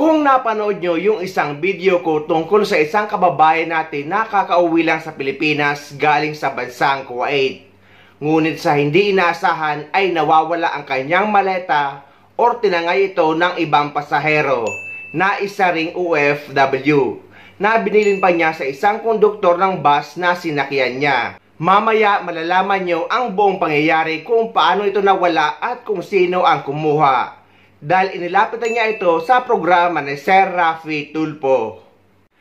Kung napanood nyo yung isang video ko tungkol sa isang kababayan natin na kakauwi lang sa Pilipinas galing sa bansang Kuwait, ngunit sa hindi inaasahan ay nawawala ang kanyang maleta or tinangay ito ng ibang pasahero na isa ring OFW na binilin pa niya sa isang konduktor ng bus na sinakyan niya. Mamaya malalaman nyo ang buong pangyayari kung paano ito nawala at kung sino ang kumuha, dahil inilapitan niya ito sa programa ni Sir Rafi Tulfo.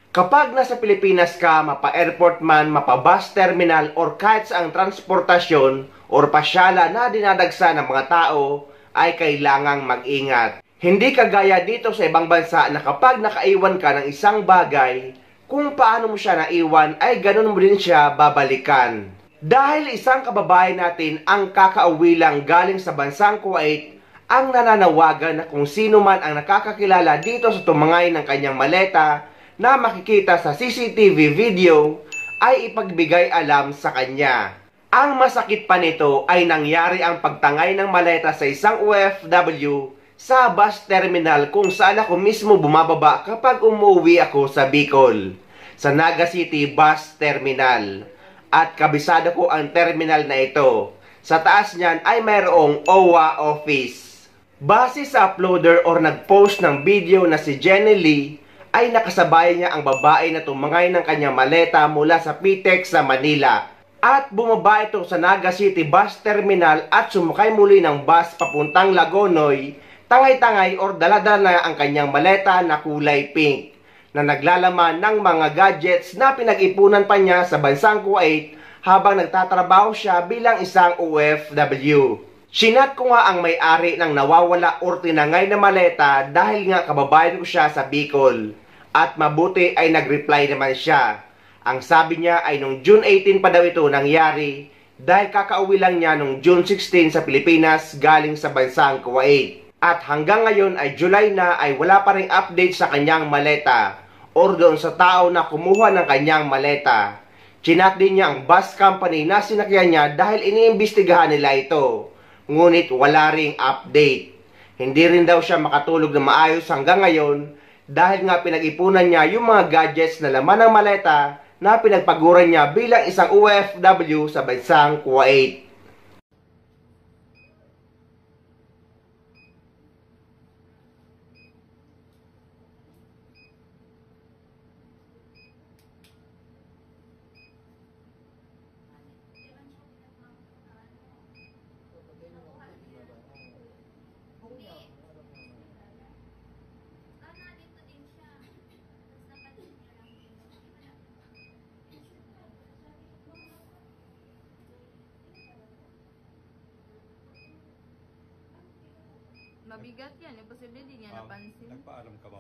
Kapag nasa Pilipinas ka, mapa-airport man, mapa-bus terminal, or kahit saang transportasyon or pasyala na dinadagsa ng mga tao, ay kailangang mag-ingat. Hindi kagaya dito sa ibang bansa na kapag nakaiwan ka ng isang bagay, kung paano mo siya naiwan ay ganun mo din siya babalikan. Dahil isang kababayan natin ang kakauwi lang galing sa bansang Kuwait, ang nananawagan na kung sino man ang nakakakilala dito sa tumangay ng kanyang maleta na makikita sa CCTV video ay ipagbigay alam sa kanya. Ang masakit pa nito ay nangyari ang pagtangay ng maleta sa isang OFW sa bus terminal kung saan ako mismo bumababa kapag umuwi ako sa Bicol, sa Naga City Bus Terminal. At kabisado ko ang terminal na ito. Sa taas niyan ay mayroong OWA office. Base sa uploader or nag-post ng video na si Jenny Lee, ay nakasabay niya ang babae na tumangay ng kanyang maleta mula sa PTEX sa Manila. At bumaba ito sa Naga City Bus Terminal at sumakay muli ng bus papuntang Lagonoy, tangay-tangay or daladala na ang kanyang maleta na kulay pink, na naglalaman ng mga gadgets na pinag-ipunan pa niya sa bansang Kuwait habang nagtatrabaho siya bilang isang OFW. Sinat ko nga ang may-ari ng nawawala or tinangay na maleta dahil nga kababayan ko siya sa Bicol. At mabuti ay nag-reply naman siya. Ang sabi niya ay nung June 18 pa daw ito nangyari dahil kakauwi lang niya nung June 16 sa Pilipinas galing sa bansang Kuwait. At hanggang ngayon ay July na ay wala pa ring update sa kanyang maleta or doon sa tao na kumuha ng kanyang maleta. Chinat din niya ang bus company na sinakyan niya dahil iniimbestigahan nila ito. Ngunit wala ring update. Hindi rin daw siya makatulog na maayos hanggang ngayon dahil nga pinag-ipunan niya yung mga gadgets na laman ng maleta na pinagpaguran niya bilang isang OFW sa bansang Kuwait. Mabigat yan, imposible din niya napansin. Nagpaalam ka ba?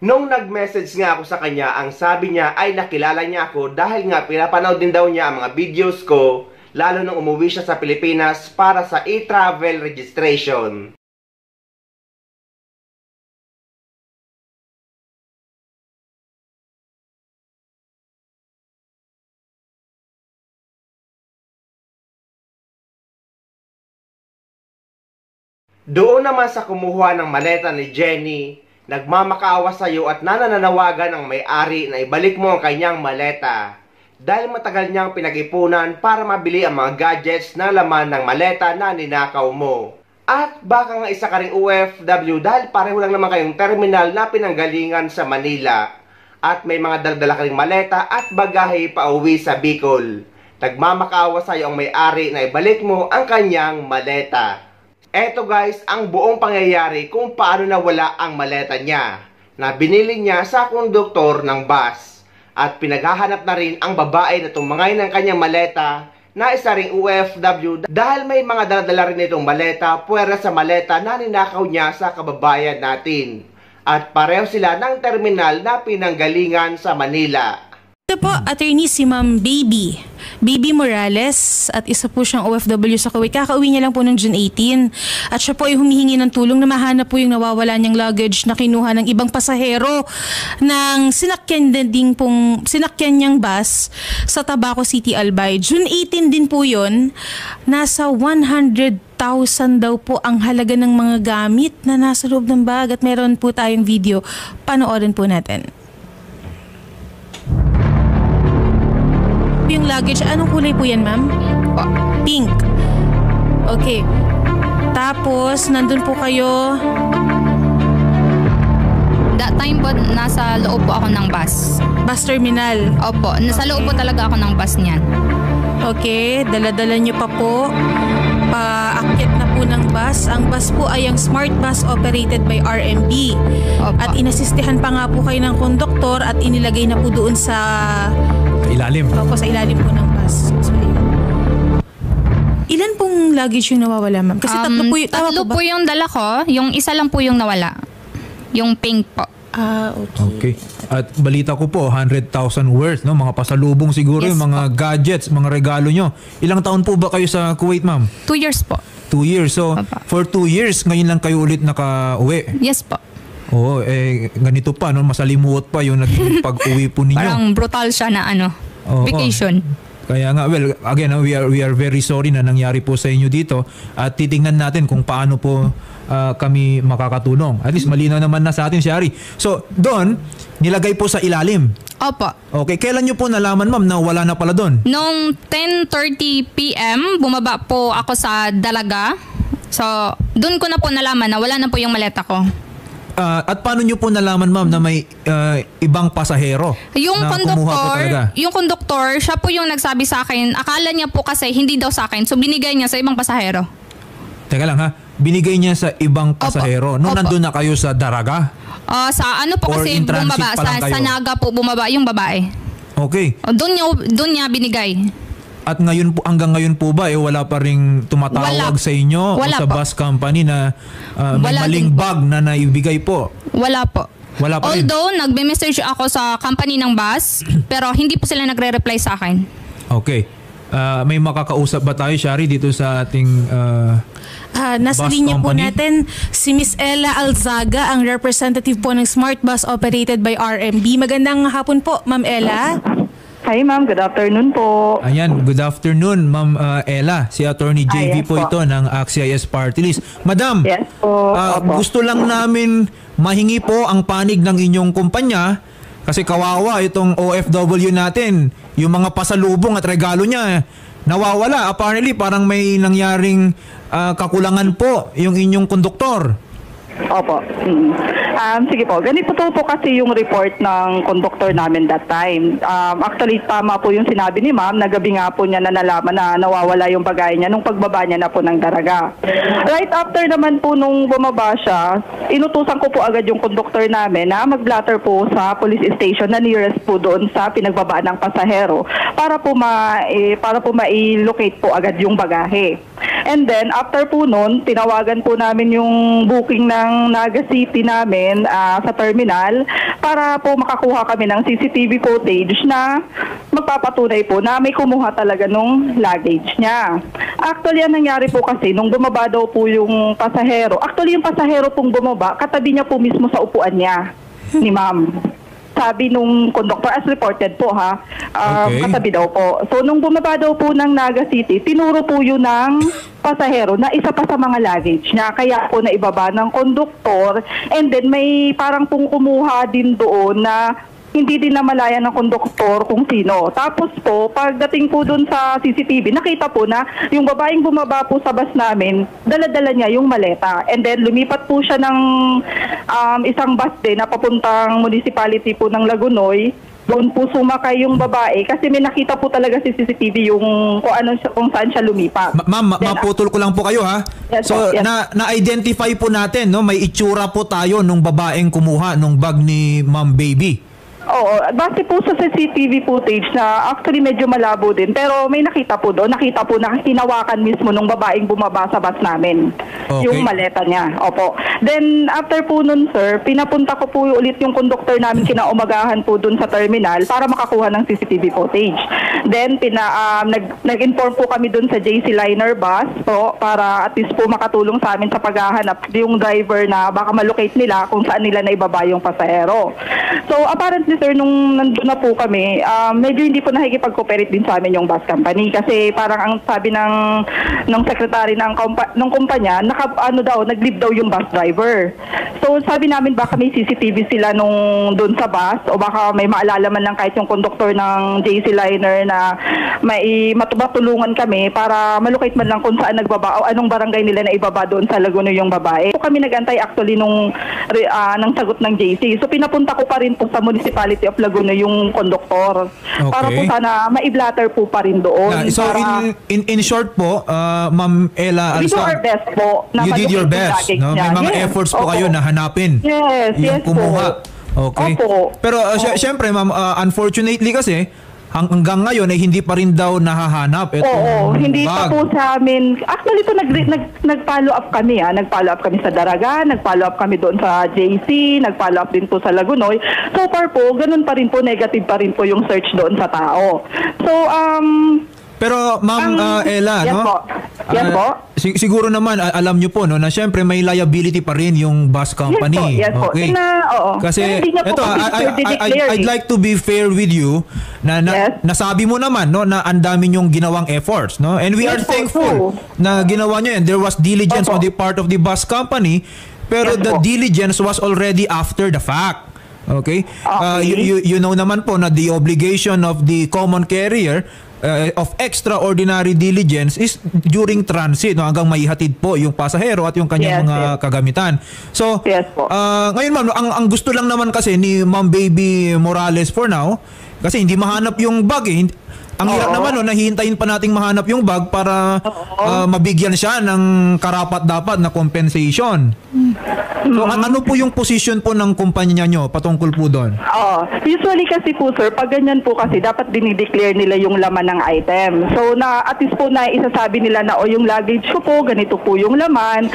Nung nag-message nga ako sa kanya, ang sabi niya ay nakilala niya ako dahil nga pinapanood din daw niya ang mga videos ko, lalo nung umuwi siya sa Pilipinas para sa e-travel registration. Doon naman sa kumuha ng maleta ni Jenny, nagmamakaawa sa iyo at nananawagan ang may-ari na ibalik mo ang kanyang maleta dahil matagal niyang pinag-ipunan para mabili ang mga gadgets na laman ng maleta na ninakaw mo. At baka nga isa ka ring OFW dahil pareho lang naman kayong terminal na pinanggalingan sa Manila at may mga dala-dala ka ring maleta at bagahe pauwi sa Bicol. Nagmamakaawa sa iyo ang may-ari na ibalik mo ang kanyang maleta. Eto guys, ang buong pangyayari kung paano nawala ang maleta niya na binili niya sa konduktor ng bus. At pinaghahanap na rin ang babae na tumangay ng kanyang maleta na isa ring OFW dahil may mga daladala rin itong maleta puwera sa maleta na ninakaw niya sa kababayan natin. At pareho sila ng terminal na pinanggalingan sa Manila. Ito po, attorney si Ma'am Baby Morales at isa po siyang OFW sa Kuwait. Kakauwi niya lang po ng June 18 at siya po ay humihingi ng tulong na mahanap po yung nawawala niyang luggage na kinuha ng ibang pasahero ng sinakyan niyang bus sa Tabaco City, Albay. June 18 din po yun. Nasa 100,000 daw po ang halaga ng mga gamit na nasa loob ng bag at meron po tayong video. Panoorin po natin. Yung luggage, anong kulay po yan, ma'am? Pink. Okay. Tapos, nandun po kayo. That time po, nasa loob po ako ng bus. Bus terminal. Opo, nasa loob po talaga ako ng bus niyan. Okay, dala-dala nyo pa po. Paakyat na po ng bus. Ang bus po ay ang Smart Bus operated by RMB. Opo. At inasistihan pa nga po kayo ng konduktor at inilagay na po doon sa ilalim. Opo, sa ilalim po ng bus. So, ilan pong luggage yung nawawala, ma'am? Kasi tatlo po yung... Tatlo po yung dala ko. Yung isa lang po yung nawala. Yung pink po. Okay. Okay. At balita ko po, 100,000 worth, no? Mga pasalubong siguro, Yes, yung mga gadgets, mga regalo nyo. Ilang taon po ba kayo sa Kuwait, ma'am? 2 years po. 2 years. So, Opo. for 2 years, ngayon lang kayo ulit naka-uwi. Yes po. Oo, ganito pa, no? Masalimuot pa yung naging pag-uwi po ninyo. Parang brutal siya na Oo. vacation. Kaya nga, well, again, we are very sorry na nangyari po sa inyo dito at titingnan natin kung paano po kami makakatulong. At least malinaw naman na sa atin, Shari. So, doon, nilagay po sa ilalim. Opo. Okay, kailan nyo po nalaman, ma'am, na wala na pala doon? Noong 10:30 PM, bumaba po ako sa Dalaga. So, doon ko na po nalaman na wala na po yung maleta ko. At paano nyo po nalaman, ma'am, na may ibang pasahero Yung na kumuha po talaga? konduktor, siya po yung nagsabi sa akin, akala niya po kasi hindi daw sa akin. So, binigay niya sa ibang pasahero. Teka lang ha, binigay niya sa ibang pasahero. Nung Opo. nandun na kayo sa Daraga? Sa ano po Or kasi in transit bumaba, pa lang kayo? sa Naga po bumaba yung babae. Okay. Doon niya binigay. At ngayon po, hanggang ngayon po ba, wala pa ring tumatawag Wala. sa inyo Wala o sa po. bus company na may Wala maling din po. bag na naibigay po? Wala po. Wala pa rin? Although, nagbe-message ako sa company ng bus, pero hindi po sila nagre-reply sa akin. Okay. May makakausap ba tayo, Shari, dito sa ating nasa bus linya po company? natin si Miss Ella Alzaga, ang representative po ng Smart Bus operated by RMB. Magandang hapon po, Ma'am Ella. Hi ma'am, good afternoon po. Ayan, good afternoon, Ma'am Ella. Si Attorney JV yes po po. ito ng AXIS Party List. Madam, Yes po. Opo. gusto lang namin mahingi po ang panig ng inyong kumpanya kasi kawawa itong OFW natin. Yung mga pasalubong at regalo niya nawawala. Apparently, parang may nangyaring kakulangan po yung inyong konduktor. Opo. Sige po, ganito po kasi yung report ng conductor namin that time. Actually, tama po yung sinabi ni ma'am, na gabi nga po niya na nalaman na nawawala yung bagay niya nung pagbaba niya na po ng Daraga. Right after naman po nung bumaba siya, inutusan ko po agad yung conductor namin na mag-blatter po sa police station na nearest po doon sa pinagbaba ng pasahero para po ma-locate po agad yung bagahe. And then, after po nun, tinawagan po namin yung booking ng Naga City namin sa terminal para po makakuha kami ng CCTV footage na magpapatunay po na may kumuha talaga nung luggage niya. Actually, ang nangyari po kasi, nung bumaba daw po yung pasahero, actually yung pasahero pong bumaba, katabi niya po mismo sa upuan niya ni ma'am. Sabi nung conductor, as reported po ha, katabi daw po. So nung bumaba daw po ng Naga City, tinuro po yun ng pasahero na isa pa sa mga luggage niya. Kaya po naibaba ng conductor, and then may parang pong kumuha din doon na hindi din namalayan ng konduktor kung sino. Tapos po, pagdating po dun sa CCTV, nakita po na yung babaeng bumaba po sa bus namin, dala-dala niya yung maleta. And then lumipat po siya ng isang bus din na papuntang municipality po ng Lagunoy. Doon po sumakay yung babae kasi may nakita po talaga si CCTV yung kung saan siya lumipat. Ma'am, maputol ko lang po kayo ha. Yes, So yes. na-identify po natin, no, may itsura po tayo nung babaeng kumuha nung bag ni Ma'am Baby. Oo, base po sa CCTV footage na actually medyo malabo din, pero may nakita po doon. Nakita po na hinawakan mismo nung babaeng bumaba sa bus namin. Okay. Yung maleta niya. Opo. Then after po nun, sir, pinapunta ko po ulit yung conductor namin kinaumagahan po doon sa terminal para makakuha ng CCTV footage. Then nag-inform po kami doon sa JC Liner bus po para at least po makatulong sa amin sa paghahanap yung driver na baka malocate nila kung saan nila naibaba yung pasahero. So apparently, sir, nung nandun na po kami, medyo hindi po nakikipag-cooperate din sa amin yung bus company kasi parang ang sabi ng secretary ng kumpanya, nag-leave daw yung bus driver. So sabi namin baka may CCTV sila nung doon sa bus o baka may maalala man lang kahit yung conductor ng JC Liner na may matulungan kami para malocate man lang kung saan nagbaba o anong barangay nila na ibaba doon sa Laguna yung babae. So kami nagantay actually ng sagot ng JC. So pinapunta ko pa rin po sa municipality of Laguna yung conductor. Okay. Para po sana ma-blatter po pa rin doon. So para, in short po, Ma'am Ella we do Alsa, our best po. Na you did your best. No? May mga efforts po kayo na hanapin yung kumuha. Okay. Opo. Pero syempre, ma'am, unfortunately kasi, hanggang ngayon ay hindi pa rin daw nahahanap itong hindi bag. pa po sa amin. Actually po nag-follow up kami Nag-follow up kami sa Daraga, nag-follow up kami doon sa JC, nag-follow up din po sa Lagunoy. So far po, ganun pa rin po, negative pa rin po yung search doon sa tao. So pero Ma'am Ella, yes no? Po. Yes po. Siguro naman alam niyo po no na syempre may liability pa rin yung bus company. Yes po. Okay. Kasi ito I'd like to be fair with you na nasabi mo naman no na ang dami yung ginawang efforts, no? And we are thankful na ginawa niyo and there was diligence on the part of the bus company, pero the diligence was already after the fact. Okay? You know naman po na the obligation of the common carrier of extraordinary diligence is during transit, no, hanggang maihatid po yung pasahero at yung kanyang mga kagamitan. So, ngayon ma'am, ang gusto lang naman kasi ni Ma'am Baby Morales for now, kasi hindi mahanap yung bag eh. Ang hirap naman no, nahihintayin pa nating mahanap yung bag para mabigyan siya ng karapat-dapat na compensation. So, ano po yung position po ng kumpanya nyo patungkol po doon? Usually kasi po, sir, pag ganyan po kasi dapat dinideclare nila yung laman ng item. So, at least po na isasabi nila na yung luggage ko po, ganito po yung laman.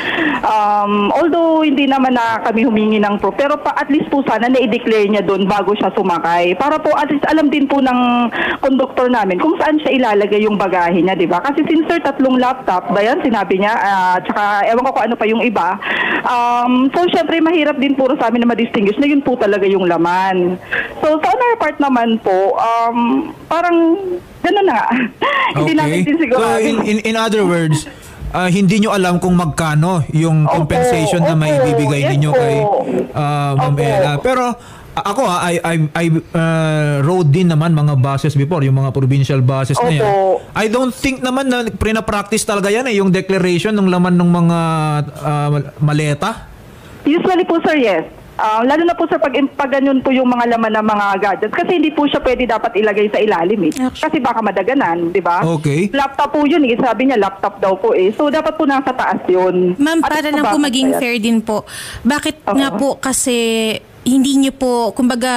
Although hindi naman na kami humingi ng proof, pero at least po sana na-declare niya doon bago siya sumakay. Para po at least alam din po ng conductor namin kung saan siya ilalagay yung bagahe niya, di ba? Kasi since sir, 3 laptop ba yan, sinabi niya, tsaka ewan ko kung ano pa yung iba. So, syempre, mahirap din puro sa amin na ma-distinguish na yun po talaga yung laman. So, sa our part naman po, parang gano'n na. Hindi namin din siguro. So, in other words, hindi nyo alam kung magkano yung compensation na may bibigay ninyo kay Ma'am Ella. Pero, ako I rode din naman mga buses before, yung mga provincial buses na yan. I don't think naman na prina-practice talaga yan yung declaration ng laman ng mga maleta. Usually po, sir, yes. Lalo na po sir, pag ganyan po yung mga laman ng mga gadgets. Kasi hindi po siya pwede dapat ilagay sa ilalim Kasi baka madaganan, di ba? Okay. Laptop po yun sabi niya laptop daw po So dapat po nasa taas yun. Ma'am, para lang po maging fair din po. Bakit nga po kasi hindi niyo po, kumbaga,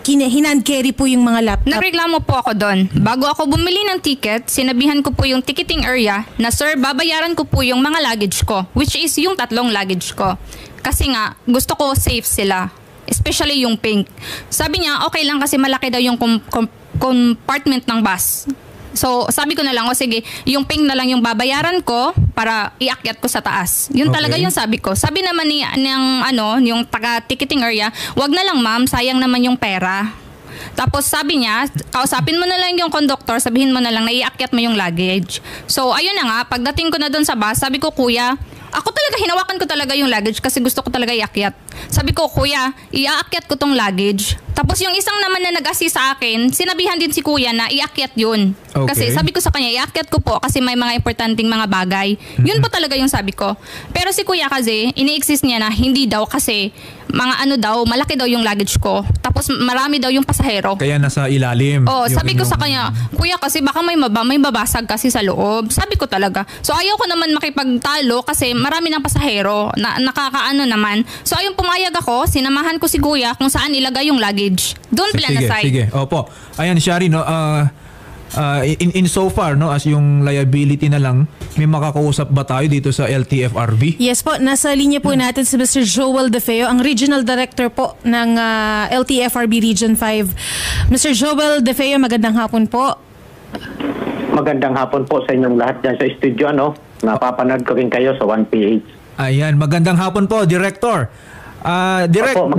hand carry po yung mga laptop. Nagreklamo po ako doon. Bago ako bumili ng ticket, sinabihan ko po yung ticketing area na, sir, babayaran ko po yung mga luggage ko, which is yung 3 luggage ko. Kasi nga, gusto ko safe sila. Especially yung pink. Sabi niya, okay lang kasi malaki daw yung compartment ng bus. So, sabi ko na lang, sige, yung pink na lang yung babayaran ko para iakyat ko sa taas. Yun talaga yung sabi ko. Sabi naman yung taga-ticketing area, wag na lang ma'am, sayang naman yung pera. Tapos sabi niya, kausapin mo na lang yung conductor, sabihin mo na lang na iakyat mo yung luggage. So, ayun na nga, pagdating ko na doon sa bus, sabi ko, kuya, ako talaga, hinawakan ko talaga yung luggage kasi gusto ko talaga iakyat. Sabi ko, kuya, iaakyat ko tong luggage. Tapos yung isang naman na nag-assist sa akin, sinabihan din si kuya na iakyat yun. Okay. Kasi sabi ko sa kanya, iakyat ko po kasi may mga importanteng mga bagay. Yun po talaga yung sabi ko. Pero si kuya kasi, ini-exist niya na hindi daw kasi malaki daw yung luggage ko. Tapos marami daw yung pasahero. Kaya nasa ilalim. Oh, yung sabi ko inyong- sa kanya, kuya kasi baka may babasag kasi sa loob. Sabi ko talaga. So ayaw ko naman makipagtalo kasi marami ng pasahero na nakakaano naman. So ayun, pumayag ako, sinamahan ko si kuya kung saan ilagay yung luggage. Doon plan aside. Sige. Opo. Ayan, Shari, no, in so far, no, as yung liability na lang, may makakausap ba tayo dito sa LTFRB? Yes po, nasa linya po natin si Mr. Joel De Feo, ang Regional Director po ng LTFRB Region 5. Mr. Joel De Feo, magandang hapon po. Magandang hapon po sa inyong lahat dyan sa studio. Napapanood ko rin kayo sa 1PH. Ayan, magandang hapon po, Director. Direct, Opo,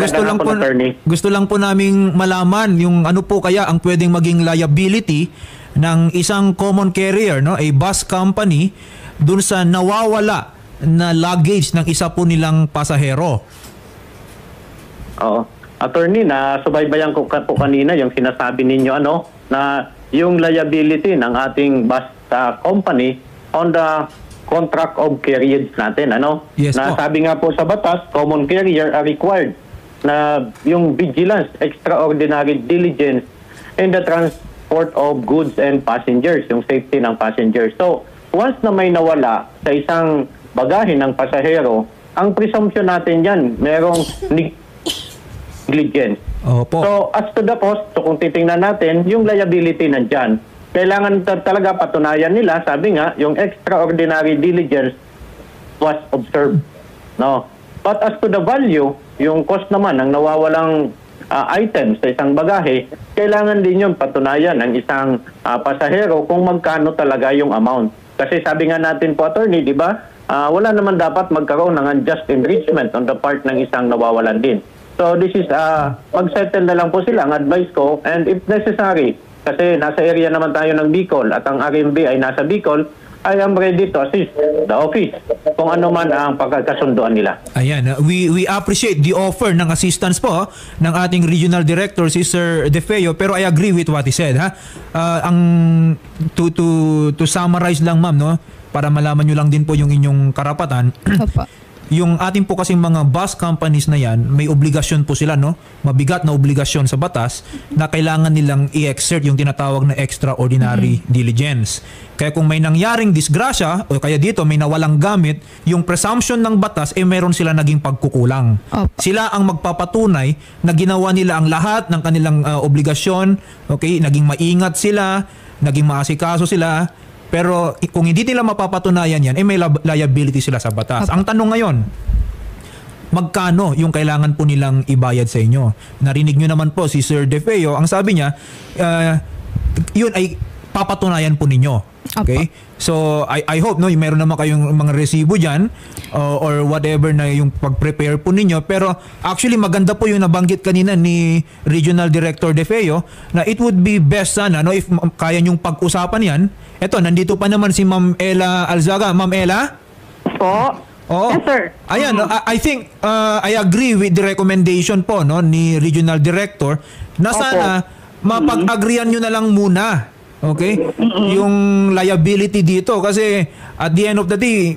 gusto lang po naming malaman yung ano po kaya ang pwedeng maging liability ng isang common carrier, no, a bus company, dun sa nawawala na luggage ng isa po nilang pasahero. Oo. Attorney, subaybayan ko po kanina yung sinasabi ninyo na yung liability ng ating bus company on the contract of carriage natin, Yes, na po. sabi nga po sa batas, common carrier are required na yung vigilance, extraordinary diligence in the transport of goods and passengers, yung safety ng passengers. So, once na may nawala sa isang bagahe ng pasahero, ang presumption natin yan, merong negligence. Opo. So, as to the cost, so kung titingnan natin, yung liability nandyan, kailangan talaga patunayan nila, sabi nga, yung extraordinary diligence was observed. No? But as to the value, yung cost naman ng nawawalang items sa isang bagahe, kailangan din yung patunayan ng isang pasahero kung magkano talaga yung amount. Kasi sabi nga natin po, attorney, di ba, wala naman dapat magkaroon ng unjust enrichment on the part ng isang nawawalan din. So this is, mag-settle na lang po sila, ang advice ko, and if necessary, kasi nasa area naman tayo ng Bicol at ang RMB ay nasa Bicol, I am ready to assist the office kung ano man ang pagkakasunduan nila. Ayan, we appreciate the offer ng assistance po ng ating regional director si Sir De Feo, pero I agree with what he said, ha. To summarize lang, ma'am, no, para malaman nyo lang din po yung inyong karapatan. Opo. Yung ating po kasing mga bus companies na yan, may obligasyon po sila, no? Mabigat na obligasyon sa batas na kailangan nilang i-exert yung tinatawag na extraordinary diligence. Kaya kung may nangyaring disgrasya o kaya dito may nawalang gamit, yung presumption ng batas meron sila naging pagkukulang. Opo. Sila ang magpapatunay na ginawa nila ang lahat ng kanilang obligasyon, okay? Naging maingat sila, naging maasikaso sila. Pero kung hindi nila mapapatunayan yan, may liability sila sa batas. Ang tanong ngayon, magkano yung kailangan po nilang ibayad sa inyo? Narinig nyo naman po si Sir De Feo, ang sabi niya, yun ay papatunayan po ninyo. Okay? So, I hope, no, meron naman kayong mga resibo dyan or whatever na yung pag-prepare po ninyo. Pero actually, maganda po yung nabanggit kanina ni Regional Director De Feo na it would be best sana, no, if kaya nyong pag-usapan yan. Eto, nandito pa naman si Ma'am Ella Alzaga. Ma'am Ella? Po? Oo. Yes, sir. Ayan, I think I agree with the recommendation po, no, ni Regional Director na sana mapag-agreean nyo na lang muna. Okay? Yung liability dito kasi at the end of the day,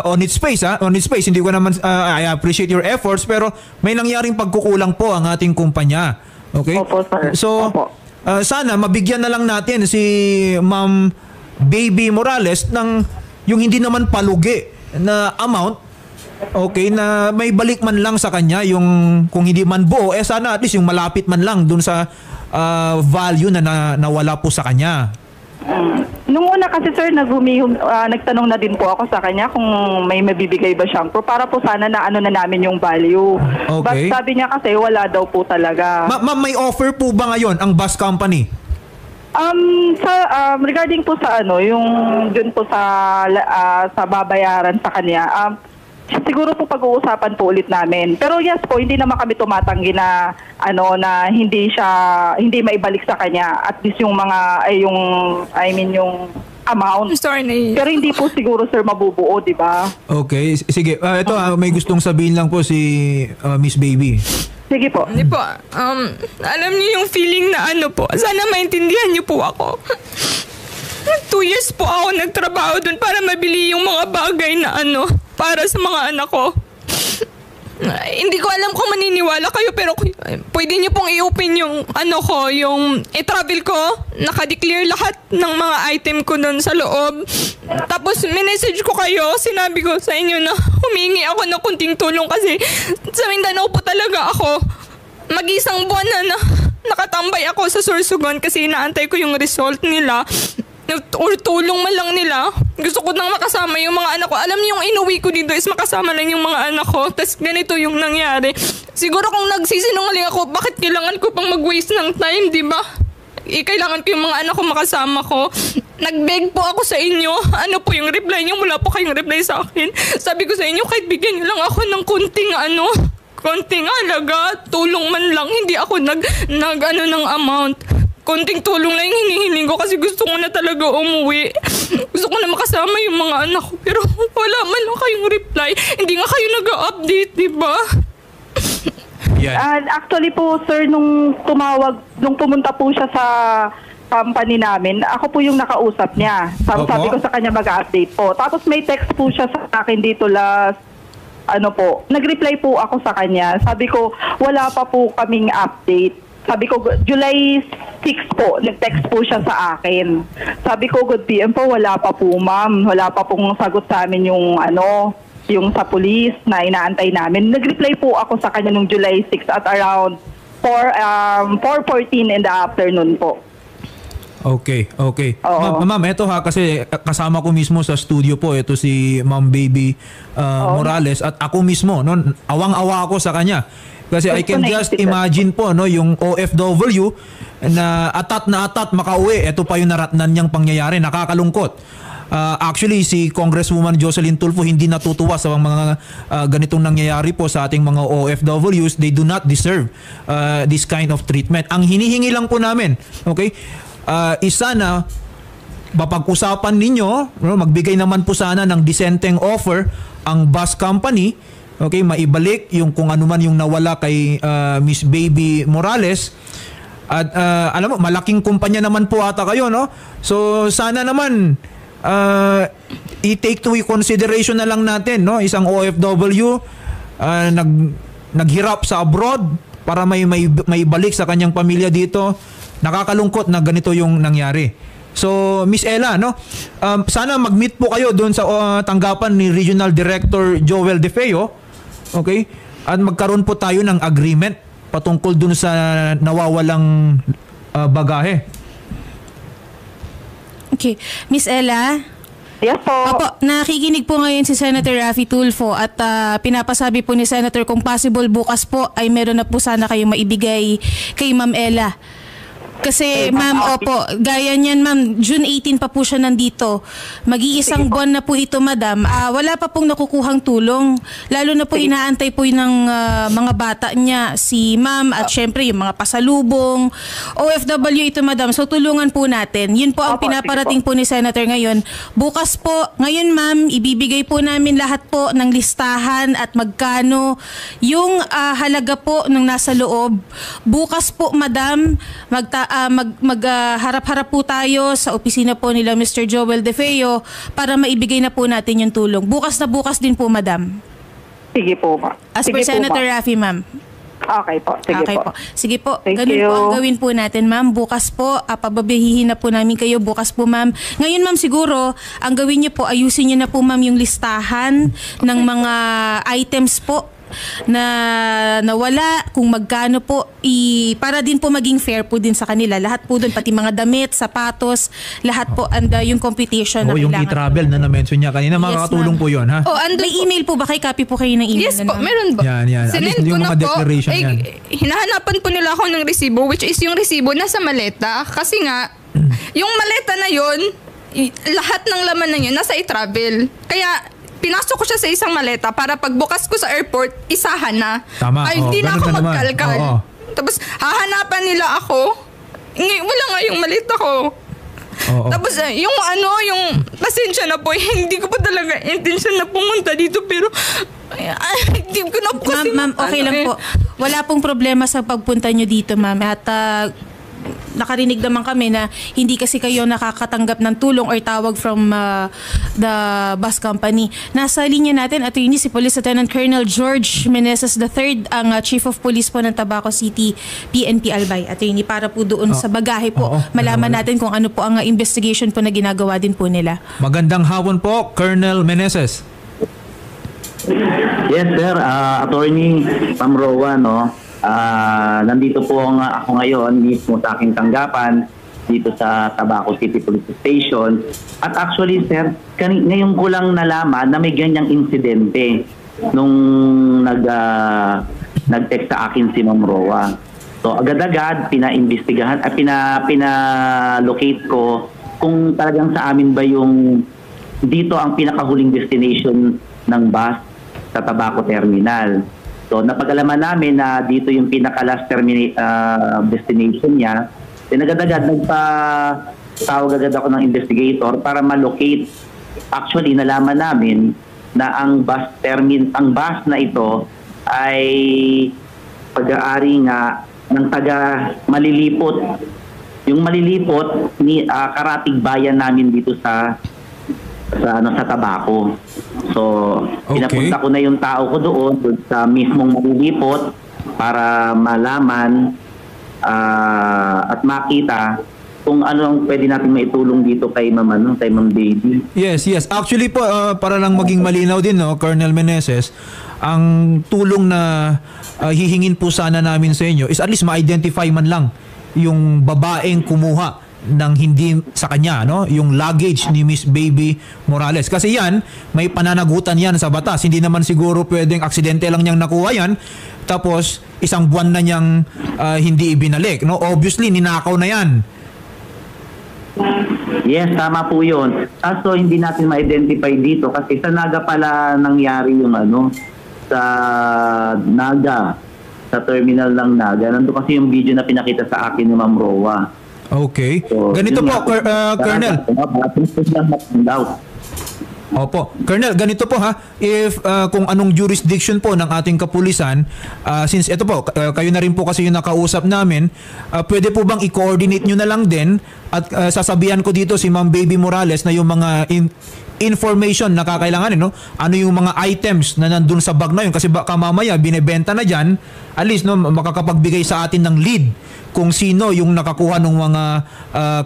on its face, hindi ko naman I appreciate your efforts, pero may nangyaring pagkukulang po ang ating kumpanya. Okay? Opo, sir. So, Opo. sana mabigyan na lang natin si Ma'am Baby Morales ng yung hindi naman palugi na amount Okay, na may balik man lang sa kanya yung kung hindi man buo, sana at least yung malapit man lang dun sa value na nawala po sa kanya. Nung una kasi sir, nagtanong na din po ako sa kanya kung may mabibigay ba siyang para po sana na ano na namin yung value. Okay. But sabi niya kasi wala daw po talaga. Ma'am, may offer po ba ngayon ang bus company? Regarding po sa yung dun po sa babayaran sa kanya, siguro po pag-uusapan po ulit namin. Pero yes po, hindi naman kami tumatanggi na na hindi maibalik sa kanya at least yung yung amount. Sorry. Pero hindi po siguro sir mabubuo, di ba? Okay, sige. Ito may gustong sabihin lang po si Miss Baby. Sige po. Hindi po. Alam niyo yung feeling na po. Sana maintindihan niyo po ako. 2 years po ako nagtrabaho dun para mabili yung mga bagay na para sa mga anak ko. Hindi ko alam kung maniniwala kayo pero pwede niyo pong i-open yung yung i-travel ko. Naka-declare lahat ng mga item ko dun sa loob. Tapos minessage ko kayo, sinabi ko sa inyo na humingi ako ng kunting tulong kasi sa Mindanao po talaga ako. Mag-isang buwan na nakatambay ako sa Sorsogon kasi inaantay ko yung result nila. Or tulong man lang nila. Gusto ko nang makasama yung mga anak ko. Alam niyo yung inuwi ko dito is makasama lang yung mga anak ko. Tapos ganito yung nangyari. Siguro kung nagsisinungaling ako, bakit kailangan ko pang mag-waste ng time, di ba? Kailangan ko yung mga anak ko makasama ko. Nag-beg po ako sa inyo. Ano po yung reply niyo? Wala po kayong reply sa akin. Sabi ko sa inyo, kahit bigyan niyo lang ako ng konting halaga, tulong man lang. Hindi ako ng amount. Konting tulong lang yung hinihiling ko kasi gusto ko na talaga umuwi. Gusto ko na makasama yung mga anak ko. Pero wala man lang kayong reply. Hindi nga kayo nag-update, di ba? Yeah. Actually po, sir, nung pumunta po siya sa company namin, ako po yung nakausap niya. Sabi ko sa kanya mag-update po. Tapos may text po siya sa akin dito last, nag-reply po ako sa kanya. Sabi ko, wala pa po kaming update. Sabi ko, July 6 po, nag-text po siya sa akin. Sabi ko, good PM po, wala pa po ma'am. Wala pa pong sagot sa amin yung sa police na inaantay namin. Nag-reply po ako sa kanya nung July 6 at around 4:14 in the afternoon po. Okay. Oo. Ma'am, eto kasi kasama ko mismo sa studio po, ito si Ma'am Baby Morales at ako mismo, awang-awa ako sa kanya. Kasi I can just imagine po yung OFW na atat makauwi. Ito pa yung naratnan niyang pangyayari. Nakakalungkot. Actually, si Congresswoman Jocelyn Tulfo hindi natutuwa sa mga ganitong nangyayari po sa ating mga OFWs. They do not deserve this kind of treatment. Ang hinihingi lang po namin, okay, isa na mapag-usapan ninyo, magbigay naman po sana ng disenteng offer ang bus company. Okay, maibalik yung kung ano man yung nawala kay Miss Baby Morales. At alam mo, malaking kumpanya naman po ata kayo, no? So sana naman i-take to consideration na lang natin, no? Isang OFW naghirap sa abroad para may balik sa kanyang pamilya dito. Nakakalungkot na ganito yung nangyari. So, Miss Ella, sana mag-meet po kayo doon sa tanggapan ni Regional Director Joel De Feo. Okay? At magkaroon po tayo ng agreement patungkol dun sa nawawalang bagahe. Okay. Miss Ella? Yes po. Opo, nakikinig po ngayon si Senator Raffy Tulfo at pinapasabi po ni Senator kung possible bukas po ay meron na po sana kayong maibigay kay Ma'am Ella. Kasi ma'am, gaya niyan ma'am, June 18 pa po siya nandito. Mag-iisang buwan na po ito madam. Wala pa pong nakukuhang tulong. Lalo na po inaantay po ng mga bata niya, si ma'am at syempre yung mga pasalubong. OFW ito madam, so tulungan po natin. Yun po ang pinaparating po ni Senator ngayon. Bukas po, ngayon ma'am, ibibigay po namin lahat po ng listahan at magkano yung halaga po ng nasa loob. Bukas po madam, magharap-harap po tayo sa opisina po nila Mr. Joel De Feo para maibigay na po natin yung tulong. Bukas na bukas din po, madam. Sige po, ma. As per Senator Raffy, ma'am. Okay po. Sige Okay po. po. Sige po. Thank Ganun you. po ang gawin po natin, ma'am. Bukas po, pababihihin na po namin kayo. Bukas po, ma'am. Ngayon, ma'am, siguro, ang gawin niyo po, ayusin niyo na po, ma'am, yung listahan ng mga items po na nawala, kung magkano po, para din po maging fair po din sa kanila. Lahat po doon, pati mga damit, sapatos, lahat po, and yung computation na Oo, yung kailangan. e-travel na na-mention niya kanina, Yes, makakatulong ma'am. po yun, ha? Oh, andun May po. email po ba? Kay copy po kayo ng email. Yes na, po, ma'am? meron po. Yan. At least Sinend yung ko mga na po. declaration yan. Hinahanapan po nila ako ng resibo, which is yung resibo nasa maleta. Kasi nga, yung maleta na yun, lahat ng laman na yun, nasa e-travel. Kaya, pinasok ko siya sa isang maleta para pagbukas ko sa airport, isahan na. Tama, Ay, oo, hindi na ganun ako na naman. magkalkal. Oo. Tapos, hahanapan nila ako. Wala nga yung maleta ko. Oo. Tapos yung pasensya na po, hindi ko pa talaga intention na pumunta dito pero hindi ko na po kasi Ma'am, okay lang po. Wala pong problema sa pagpunta nyo dito, ma'am. At nakarinig naman kami na hindi kasi kayo nakakatanggap ng tulong or tawag from the bus company. Nasa linya natin, attorney, si Police Lieutenant Colonel George Meneses III, ang Chief of Police po ng Tabaco City, PNP Albay. Attorney, para po doon sa bagahe po, Oo, malaman dalawa. natin kung ano po ang investigation po na ginagawa din po nila. Magandang hapon po, Colonel Meneses. Yes, sir. Attorney Ma'am Roa, no? Nandito po ako ngayon mismo sa aking tanggapan dito sa Tabaco City Police Station. At actually, sir, ngayon ko lang nalaman na may ganyang insidente nung nag-text sa akin si Ma'am Roa. So, agad-agad, pina-investigahan at pina-locate ko kung talagang sa amin ba yung dito ang pinakahuling destination ng bus sa Tabaco Terminal. So, napag-alaman namin na dito yung pinaka-last destination niya. Agad-agad, nagpa-tawag agad ako ng investigator para ma-locate. Actually, nalaman namin na ang bus na ito ay pag-aari nga ng taga-Malilipot. Yung Malilipot, karatig bayan namin dito sa Tabaco. So, pinapunta ko na yung tao ko doon sa mismong Malilipot para malaman at makita kung ano ang pwede natin maitulong dito kay Ma'am Baby. Yes. Actually po, para lang maging malinaw din, no, Colonel Meneses, ang tulong na hihingin po sana namin sa inyo is at least ma-identify man lang yung babaeng kumuha ng hindi sa kanya, no, yung luggage ni Miss Baby Morales. Kasi yan, may pananagutan yan sa batas. Hindi naman siguro pwedeng aksidente lang niyang nakuha yan, tapos isang buwan na niyang hindi ibinalik. No? Obviously, ninakaw na yan. Yes, tama po yun. Kaso hindi natin ma-identify dito kasi sa Naga pala nangyari yung sa Naga, sa terminal ng Naga. Nandun kasi yung video na pinakita sa akin ni Ma'am Roa. Okay. So, Ganito po, Colonel. Opo. Colonel, ganito po ha. If kung anong jurisdiction po ng ating kapulisan, since ito po, kayo na rin po kasi yung nakausap namin, pwede po bang i-coordinate nyo na lang din at sasabihan ko dito si Ma'am Baby Morales na yung mga information na kakailanganin, no? Ano yung mga items na nandun sa bag na yun kasi baka mamaya binebenta na dyan, at least no, makakapagbigay sa atin ng lead kung sino yung nakakuha ng mga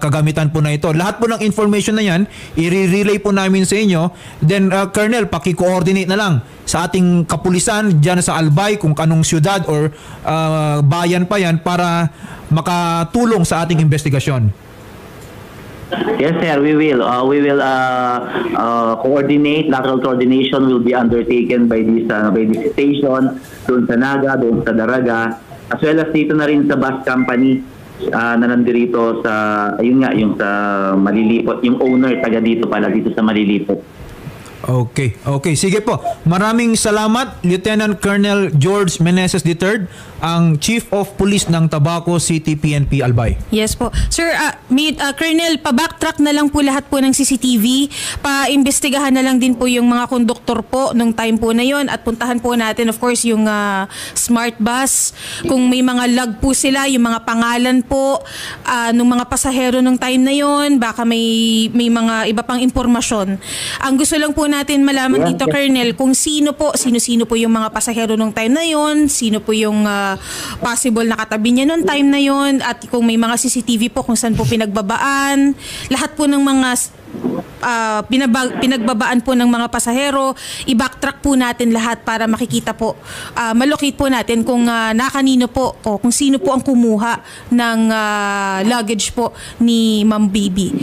kagamitan po na ito. Lahat po ng information na yan, i-relay po namin sa inyo. Then, Colonel, paki-coordinate na lang sa ating kapulisan dyan sa Albay, kung kanong syudad or bayan pa yan para makatulong sa ating investigasyon. Yes, sir, we will. We will coordinate. Lateral coordination will be undertaken by this station, doon sa Naga, doon sa Daraga, as well as dito na rin sa bus company na nandirito sa, yung sa Malilipot. Yung owner, taga dito pala, dito sa Malilipot. Okay. Sige po. Maraming salamat, Lieutenant Colonel George Meneses III, ang Chief of Police ng Tabaco City PNP Albay. Yes po. Sir, Colonel, pa-backtrack na lang po lahat po ng CCTV. Pa-imbestigahan na lang din po yung mga konduktor po nung time po na yon at puntahan po natin of course yung smart bus. Kung may mga log po sila, yung mga pangalan po nung mga pasahero nung time na yon, baka may mga iba pang impormasyon. Ang gusto lang po natin malaman dito, Colonel, kung sino po yung mga pasahero nung time na yon, sino po yung possible na katabi niya nung time na yon, at kung may mga CCTV po kung saan po pinagbabaan, lahat po ng mga pinagbabaan po ng mga pasahero, i-backtrack po natin lahat para makikita po, malocate po natin kung nakanino po o kung sino po ang kumuha ng luggage po ni Ma'am Baby.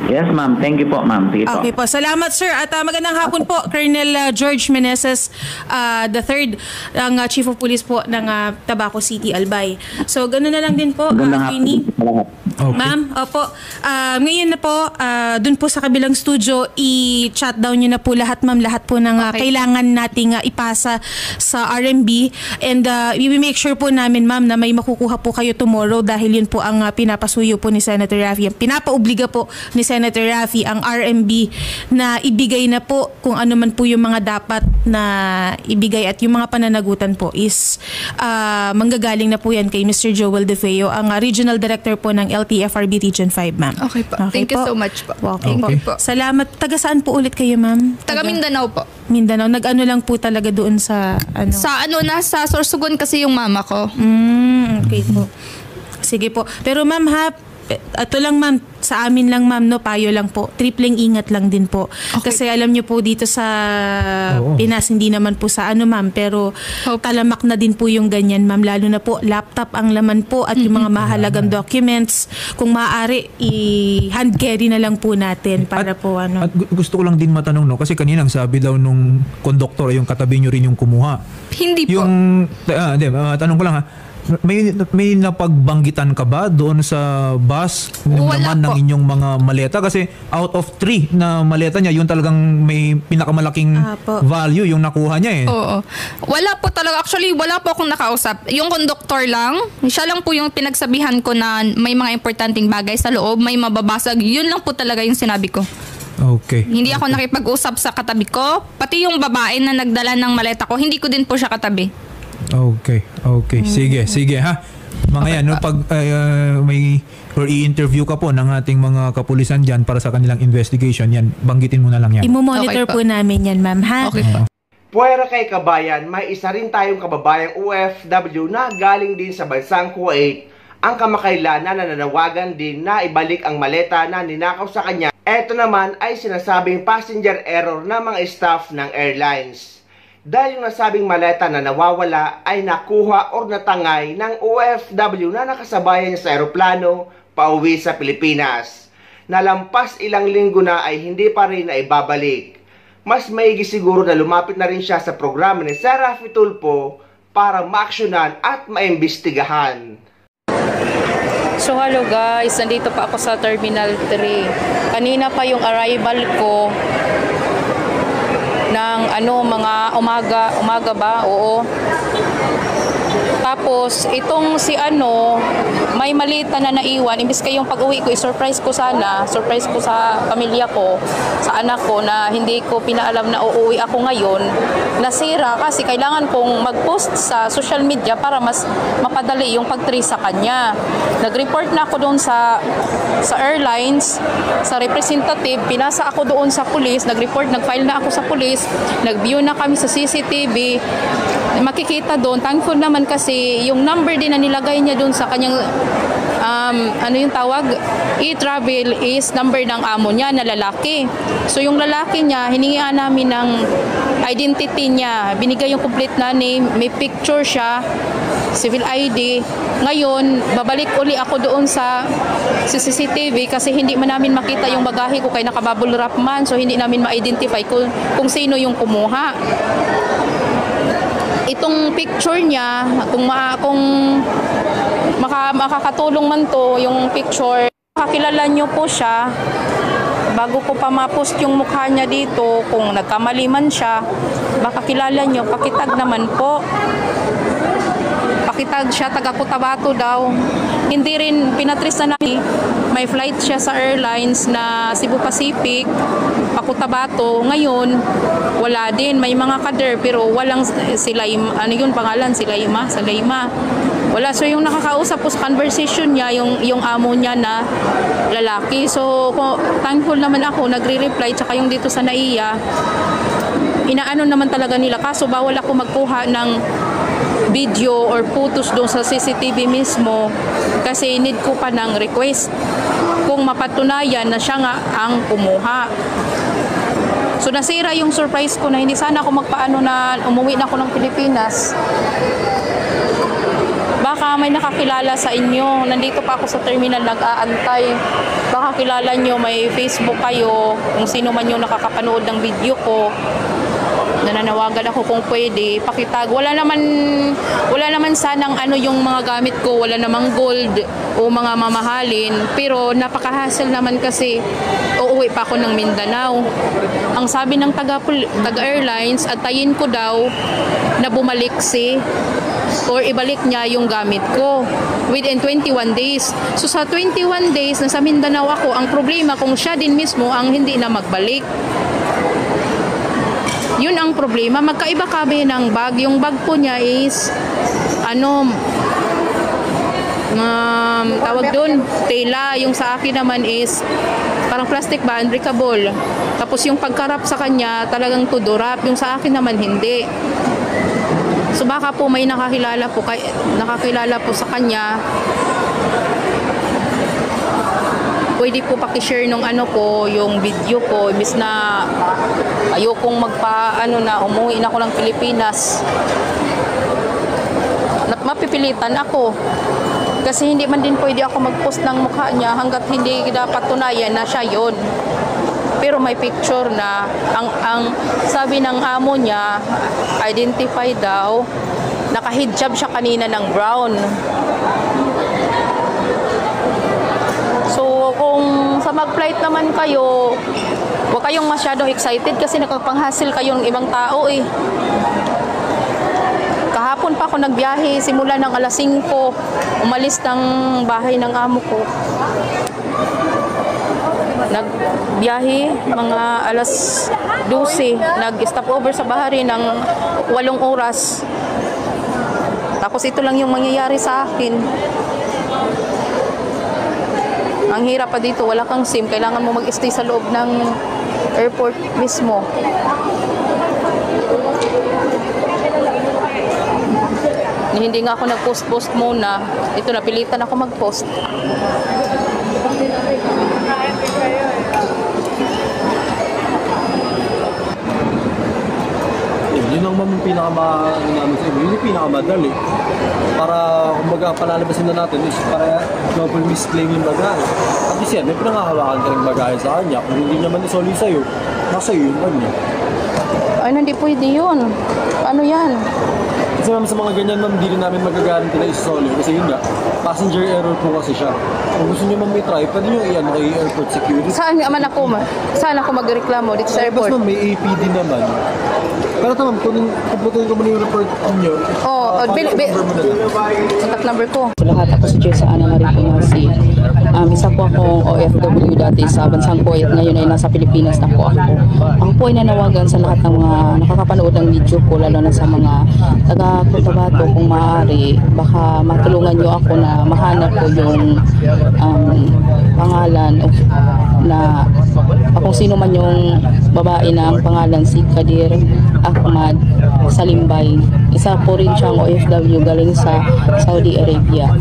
Yes, ma'am. Thank you po, ma'am. Sige po. Okay po. Salamat, sir. At magandang hapon po, Colonel George Meneses III, ang Chief of Police po ng Tabaco City, Albay. So, gano'n na lang din po, Attorney. Okay. Ma'am, opo. Ngayon na po, dun po sa kabilang studio, i-chat down nyo na po lahat, ma'am. Lahat po ng kailangan nating ipasa sa RMB. And i-make sure po namin, ma'am, na may makukuha po kayo tomorrow dahil yun po ang pinapasuyo po ni Senator Raffy. Pinapaubliga po ni Senator Raffy ang RMB na ibigay na po kung ano man po yung mga dapat na ibigay, at yung mga pananagutan po is manggagaling na po yan kay Mr. Joel De Feo, ang Regional Director po ng LTFRB Region 5, ma'am. Okay po. Thank you so much po. Okay. Thank you po. Salamat. Taga saan po ulit kayo, ma'am? Taga Mindanao po. Mindanao. Nag-ano lang po talaga doon sa ano? Nasa Sorsogon kasi yung mama ko. Okay po. Sige po. Pero ma'am ito lang ma'am, sa amin lang ma'am, no, payo lang po. Tripling ingat lang din po. Okay. Kasi alam niyo po dito sa Pinas, hindi naman po sa ano ma'am, pero talamak na din po yung ganyan ma'am. Lalo na po, laptop ang laman po at yung mga mahalagang documents. Kung maaari, i-hand carry na lang po natin para po ano. At gusto ko lang din matanong, no, kasi kanina sabi daw nung conductor, yung katabi nyo rin yung kumuha. Hindi po. Tanong ko lang ha, may napagbanggitan ka ba doon sa bus yung Wala naman ng po. inyong mga maleta? Kasi out of 3 na maleta niya, yun talagang may pinakamalaking value yung nakuha niya eh. Oo. Wala po talaga. Actually, wala po akong nakausap. Yung conductor lang, siya lang po yung pinagsabihan ko na may mga importanteng bagay sa loob, may mababasag. Yun lang po talaga yung sinabi ko. Okay. Hindi ako nakipag-usap sa katabi ko. Pati yung babae na nagdala ng maleta ko, hindi ko din po siya katabi. Okay. Sige ha. Mga yan, no, pag may or i-interview ka po ng ating mga kapulisan dyan para sa kanilang investigation, yan, banggitin mo na lang yan. I-monitor Okay po namin yan ma'am, ha? Okay po. Puwera kay kabayan, may isa rin tayong kababayang OFW na galing din sa bansang Kuwait ang kamakailan na nananawagan din na ibalik ang maleta na ninakaw sa kanya. Ito naman ay sinasabing passenger error ng mga staff ng airlines. Dahil yung nasabing maleta na nawawala ay nakuha o natangay ng OFW na nakasabayan niya sa aeroplano pauwi sa Pilipinas. Nalampas ilang linggo na ay hindi pa rin na ibabalik. Mas maigi siguro na lumapit na rin siya sa programa ni Sir Raffy Tulfo para maaksyonan at maimbestigahan. So hello guys, nandito pa ako sa Terminal 3. Kanina pa yung arrival ko ng mga umaga ba? Oo. Tapos itong si may malita na naiwan, imbis kayong pag-uwi ko surprise ko sa pamilya ko, sa anak ko na hindi ko pinaalam na uuwi ako ngayon. Nasira kasi kailangan kong mag-post sa social media para mas mapadali yung pag-trace sa kanya. Nag-report na ako doon sa airlines, sa representative, pinasa ako doon sa police, nag-file na ako sa police, nag-view na kami sa CCTV. Makikita doon, thankful naman kasi yung number din na nilagay niya doon sa kanyang e-travel is number ng amo niya na lalaki. So yung lalaki niya, hiningian namin ng identity niya, binigay yung complete na name, may picture siya, civil ID. Ngayon, babalik uli ako doon sa CCTV kasi hindi man namin makita yung bagahe ko kay nakabubble wrap man, so hindi namin ma-identify kung sino yung kumuha. Itong picture niya, kung makakatulong man to yung picture, kakilala nyo po siya, bago ko pa ma-post yung mukha niya dito, kung nagkamali man siya, baka kilala nyo, pakitag naman po. pakitag siya, taga Cotabato daw. Hindi rin pinatrace na namin. May flight siya sa airlines na Cebu Pacific, pa Cotabato. Ngayon, wala din. May mga kader pero walang Silayma. Ano yun pangalan? Silayma? Wala. So yung nakakausap po sa conversation niya, yung amo niya na lalaki. So thankful naman ako, nagre-reply. Tsaka yung dito sa NAIA, inaano naman talaga nila. Kaso bawal ako magkuha ng video or photos doon sa CCTV mismo kasi need ko pa ng request kung mapatunayan na siya nga ang kumuha. So nasira yung surprise ko na hindi sana ako magpaano na umuwi na ako ng Pilipinas. Baka may nakakilala sa inyo. Nandito pa ako sa terminal nag-aantay. Baka kilala nyo, may Facebook kayo, kung sino man yung nakakapanood ng video ko. Nananawagan ako kung pwede pakitag. Wala naman sanang ano yung mga gamit ko, wala namang gold o mga mamahalin, pero napaka-hassle naman kasi uuwi pa ako ng Mindanao. Ang sabi ng taga-airlines, antayin ko daw na bumalik or ibalik niya yung gamit ko within 21 days. So sa 21 days nasa Mindanao ako, ang problema kung siya din mismo ang hindi na magbalik. Yun ang problema. Magkaiba kami ng bag. Yung bag po niya is tawag doon, tela. Yung sa akin naman is parang plastic ba, unbreakable. Tapos yung pagkarap sa kanya talagang tudurap. Yung sa akin naman hindi. So baka po may nakakilala po sa kanya. Pwede po pakishare nung yung video ko, imbis na ayokong umuwi na ako ng Pilipinas. Mapipilitan ako. Kasi hindi man din pwede ako mag-post ng mukha niya hanggat hindi dapat tunayan na siya yun. Pero may picture na, ang sabi ng amo niya, identify daw, nakahijab siya kanina ng brown. So, kung sa mag-flight naman kayo, huwag kayong masyadong excited kasi nakapang-hassle kayo ng ibang tao eh. Kahapon pa ako nagbiyahe, simula ng alas 5, umalis ng bahay ng amo ko. Nagbiyahe, mga alas 12, nag-stop over sa Bahari ng 8 oras. Tapos ito lang yung mangyayari sa akin. Ang hirap pa dito, wala kang SIM, kailangan mo mag-stay sa loob ng airport mismo. Hindi nga ako nag-post muna. Ito, napilitan ako mag-post. Yun ang yun yung pinakamadali. Para kumbaga palalabasin na natin is para double misclaim yung bagay. At least yan, may pinangahawakan ka rin bagay sa kanya. Kung hindi naman isoli sa'yo, nasa iyo yung kanya. Ay, hindi pwede yun. Ano yan? Kasi ma'am, sa mga ganyan ma'am, hindi rin namin magagaranti na isoli. Kasi yun nga, passenger error po kasi siya. Kung gusto nyo ma'am may try, pwede nyo iyan kay airport security. Saan ako magreklamo dito sa airport? Tapos ma'am, may APD naman. Pero ito ma'am, kung puputuin ko muna yung report nyo, contact number ko. Sa lahat, ako si Jessa Ana Marie Pinasi. Isa po akong OFW dati sa bansang Kuwait. Ngayon ay nasa Pilipinas na po ako. Ako po ay nanawagan sa lahat ng mga nakakapanood ng video ko, lalo na sa mga taga-Cotabato, kung maaari, baka matulungan nyo ako na mahanap ko yung pangalan na kung sino man yung babae na ang pangalan si Kadir Ahmad Salimbay. Isa po rin siyang OFW galing sa Saudi Arabia.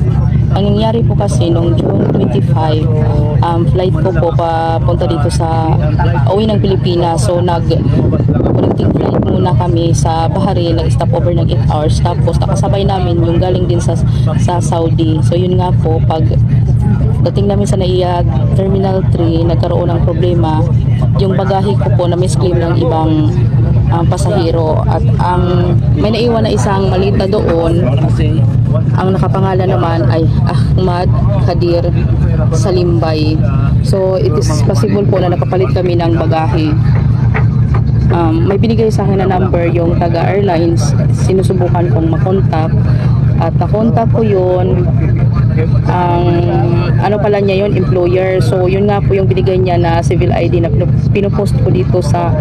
Ang nangyari po kasi noong June 25, flight ko po papunta dito sa uwi ng Pilipinas. So connecting flight muna kami sa Bahrain, nag-stop over ng 8 hours. Tapos nakasabay namin yung galing din sa Saudi. So yun nga po, pag dating namin sa NAIA Terminal 3, nagkaroon ng problema. Yung bagahe ko po na misclaim ng ibang pasahero at may naiwan na isang malita doon. Ang nakapangalan naman ay Ahmad Kadir Salimbay. So it is possible po na nakapalit kami ng bagahe. May binigay sa akin na number yung taga-airlines. Sinusubukan kong makontak. At nakontak ko yun, ang ano pala niya yun, employer. So yun nga po yung binigay niya na civil ID na pinupost ko dito sa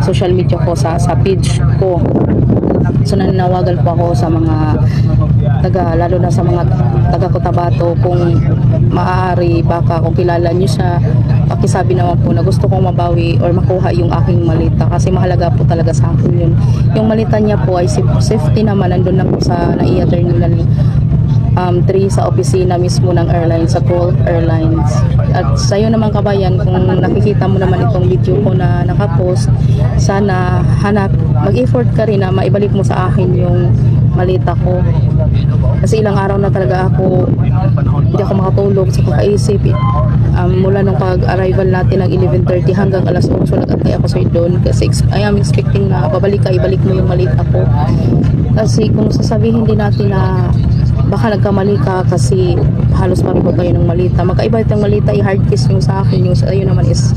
social media ko, sa page ko. So nananawagan po ako sa mga lalo na sa mga taga Cotabato, kung maaari, baka kung kilala niyo siya, pakisabi naman po na gusto kong mabawi or makuha yung aking malita, kasi mahalaga po talaga sa akin yun. Yung malita niya po ay safety naman, nandun lang po sa NAIA Terminal 3 sa opisina mismo ng airline, sa Gulf Airlines. At sa iyo naman kabayan, kung nakikita mo naman itong video ko na nakapost, sana mag-effort ka rin na maibalik mo sa akin yung malita ko. Kasi ilang araw na talaga hindi ako makatulog sa kakaisip. Mula nung pag-arrival natin ng 11:30 hanggang alas 8, nag-antay ako sa doon kasi I am expecting na ibalik mo yung malita ko. Kasi kung sasabihin din natin na baka nagkamali ka kasi halos pareho tayo ng malita, magkaiba itong malita, i-hard case yung sa akin, yung sa iyo naman is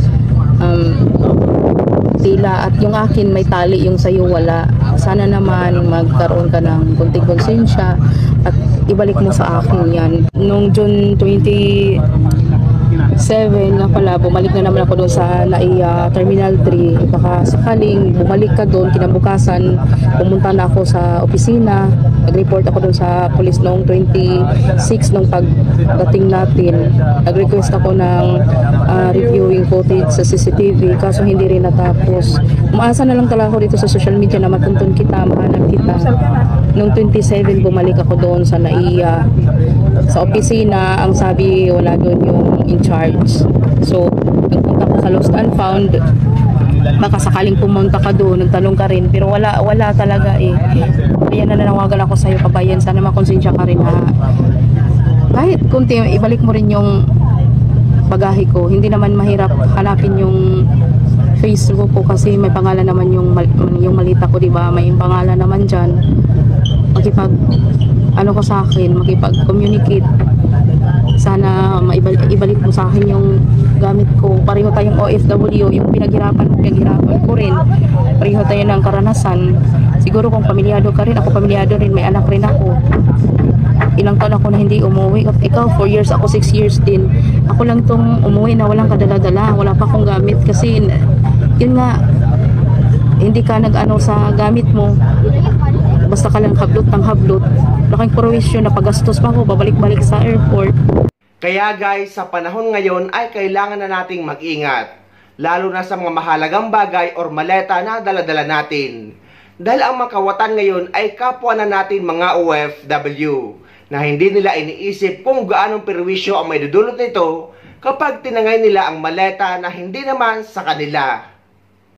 tila, at yung akin may tali, yung sa iyo wala. Sana naman magkaroon ka ng kunting konsensya at ibalik mo sa akin yan. Nung June 27 nga pala, bumalik na naman ako doon sa NAIA Terminal 3. Baka sakaling bumalik ka doon, kinabukasan pumunta na ako sa opisina, nag-report ako doon sa police noong 26 nung pagdating natin. Nag-request ako ng reviewing footage sa CCTV, kaso hindi rin natapos. Umaasa na lang talaga ako dito sa social media na matuntun kita, mahanap kita. Noong 27 bumalik ako doon sa NAIA. Sa opisina, ang sabi wala doon yung in charge. So, nagpunta ko sa Lost and Found. Baka sakaling pumunta ka doon, nagtanong ka rin, pero wala talaga eh. Kaya nananawagan ako sa iyo kabayan, sana makonsensya ka rin na kahit kunti ibalik mo rin yung bagahe ko. Hindi naman mahirap hanapin yung Facebook ko kasi may pangalan naman yung malita ko, di ba? May pangalan naman diyan. Ko sa akin, makipag-communicate. Sana ibalik mo sa akin yung gamit ko. Pareho tayong OFW, yung pinaghirapan ko rin. Pareho tayo ng karanasan. Siguro kung pamilyado ka rin, ako pamilyado rin, may anak rin ako. Ilang taon ako na hindi umuwi. Ikaw 4 years, ako 6 years din. Ako lang tong umuwi na walang kadala-dala, wala pa akong gamit kasi yun nga, hindi ka nag-ano sa gamit mo. Basta ka lang hablot ng hablot. Laking prowisyon na pagastos pa ako, babalik-balik sa airport. Kaya guys, sa panahon ngayon ay kailangan na nating mag-ingat. Lalo na sa mga mahalagang bagay or maleta na dala-dala natin. Dahil ang mga kawatan ngayon ay kapwa na natin mga OFW na hindi nila iniisip kung gaanong perwisyo ang may dudulot nito kapag tinangay nila ang maleta na hindi naman sa kanila.